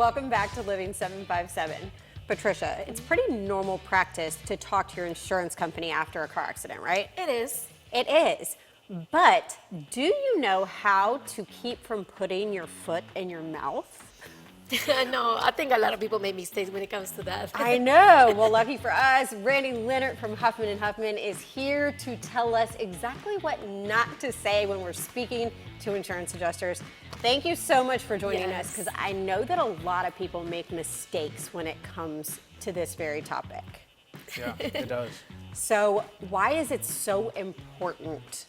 welcome back to Living 757. Patricia, it's pretty normal practice to talk to your insurance company after a car accident, right? It is. It is. But do you know how to keep from putting your foot in your mouth? No, I think a lot of people make mistakes when it comes to that. I know. Well, lucky for us, Randy Leonard from Huffman Huffman is here to tell us exactly what not to say when we're speaking to insurance adjusters. Thank you so much for joining us, because I know that a lot of people make mistakes when it comes to this very topic. Yeah, it does. So why is it so important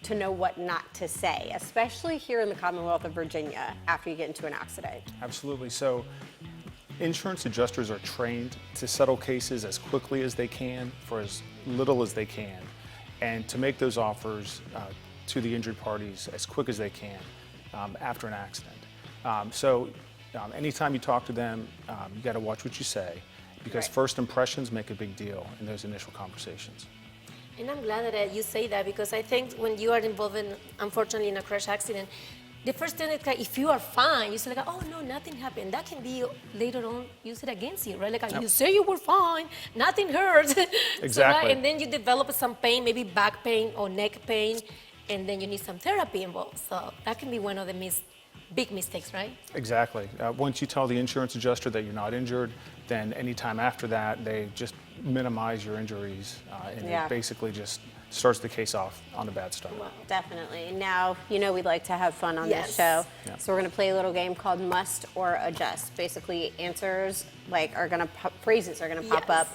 to know what not to say, especially here in the Commonwealth of Virginia after you get into an accident? Absolutely. So insurance adjusters are trained to settle cases as quickly as they can for as little as they can, and to make those offers to the injured parties as quick as they can after an accident. Anytime you talk to them, you got to watch what you say, because first impressions make a big deal in those initial conversations. And I'm glad that you say that, because I think when you are involved in, unfortunately, in a crash accident, the first thing is like, if you are fine, you say like, oh no, nothing happened. That can be later on used against you, right? Like, you say you were fine, nothing hurt. Exactly. So, right? And then you develop some pain, maybe back pain or neck pain, and then you need some therapy involved. So that can be one of the big mistakes, right? Exactly. Once you tell the insurance adjuster that you're not injured, then anytime after that, they just minimize your injuries, and it basically just starts the case off on a bad start. Well, definitely. Now, you know we like to have fun on this show, so we're going to play a little game called Must or Adjust. Basically, answers phrases are going to pop up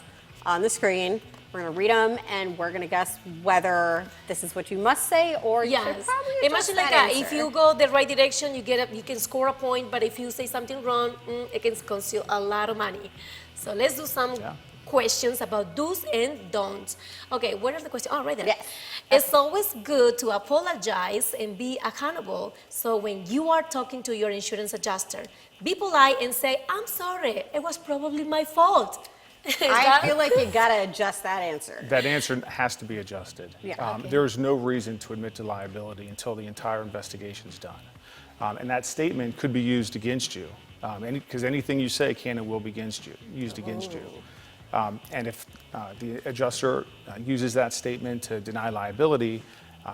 on the screen. We're going to read them, and we're going to guess whether this is what you must say, or you should probably adjust Imagine that like answer. if you go the right direction, you can score a point, but if you say something wrong, it can cost you a lot of money. So let's do some questions about do's and don'ts. Okay, what are the questions? Oh, right there. Yes. It's always good to apologize and be accountable. So when you are talking to your insurance adjuster, be polite and say, I'm sorry, it was probably my fault. I feel like you got to adjust that answer. That answer has to be adjusted. There is no reason to admit to liability until the entire investigation is done. And that statement could be used against you, because anything you say can and will be used against you. And if the adjuster uses that statement to deny liability,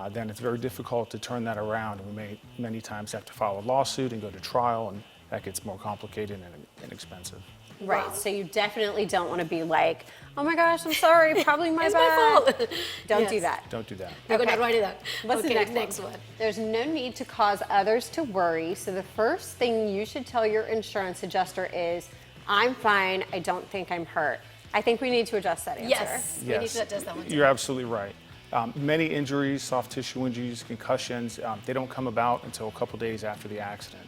then it's very difficult to turn that around. And we may many times have to file a lawsuit and go to trial, and that gets more complicated and expensive. Right, so you definitely don't want to be like, oh my gosh, I'm sorry, probably my It's bad. my fault. Don't do that. Don't do that. We're going to write it down. What's the next one? There's no need to cause others to worry, so the first thing you should tell your insurance adjuster is, I'm fine, I don't think I'm hurt. I think we need to adjust that answer. Yes, we need to adjust that one too. You're absolutely right. Many injuries, soft tissue injuries, concussions, they don't come about until a couple days after the accident.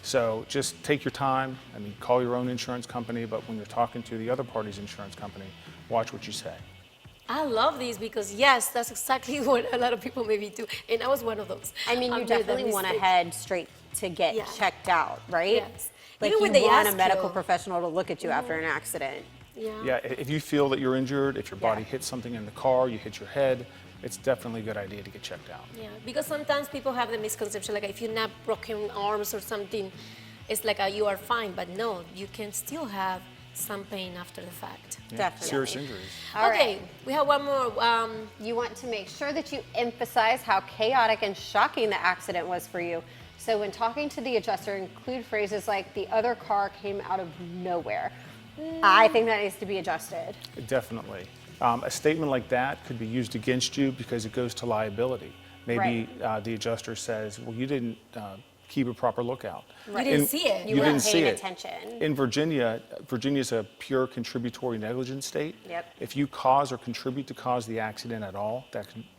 So just take your time. I mean, call your own insurance company, but when you're talking to the other party's insurance company, watch what you say. I love these because, yes, that's exactly what a lot of people maybe do. And I was one of those. I mean, you definitely want to head straight to get checked out, right? Yes. Like Even when you they want a ask medical you. professional to look at you after an accident. Yeah, if you feel that you're injured, if your body hits something in the car, you hit your head, it's definitely a good idea to get checked out. Yeah, because sometimes people have the misconception, like if you have broken arms or something, it's like you are fine, but no, you can still have some pain after the fact. Yeah, Definitely. serious injuries. Okay, we have one more. You want to make sure that you emphasize how chaotic and shocking the accident was for you. So when talking to the adjuster, include phrases like, the other car came out of nowhere. I think that needs to be adjusted. Definitely. A statement like that could be used against you because it goes to liability. Maybe the adjuster says, well, you didn't keep a proper lookout. You didn't see it. You weren't paying attention. In Virginia, Virginia's a pure contributory negligence state. Yep. If you cause or contribute to cause the accident at all,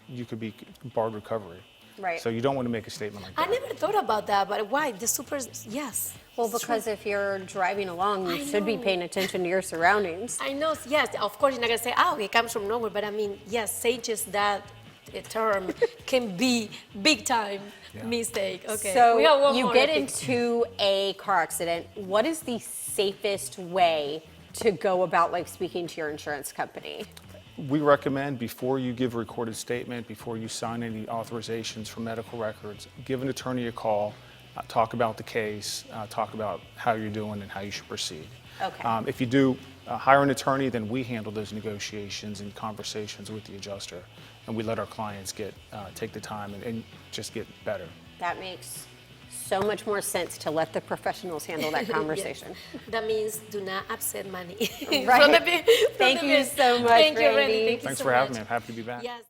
you could be barred recovery. Right. So you don't want to make a statement like that. I never thought about that, but why? The yes. Well, because if you're driving along, you should be paying attention to your surroundings. I know, yes, of course you're not going to say, oh, it comes from nowhere, but I mean, yes, say just that term can be big time mistake. Okay. So we have one you more, get I think. into a car accident. What is the safest way to go about speaking to your insurance company? We recommend before you give a recorded statement, before you sign any authorizations for medical records, give an attorney a call. talk about the case, talk about how you're doing and how you should proceed. Okay. If you do hire an attorney, then we handle those negotiations and conversations with the adjuster, and we let our clients take the time and just get better. That makes so much more sense to let the professionals handle that conversation. Yes. That means do not upset money. Right. Thank you so much, Thank you, Randy. Randy. Thank you Thanks so for having much. me. I'm happy to be back. Yes.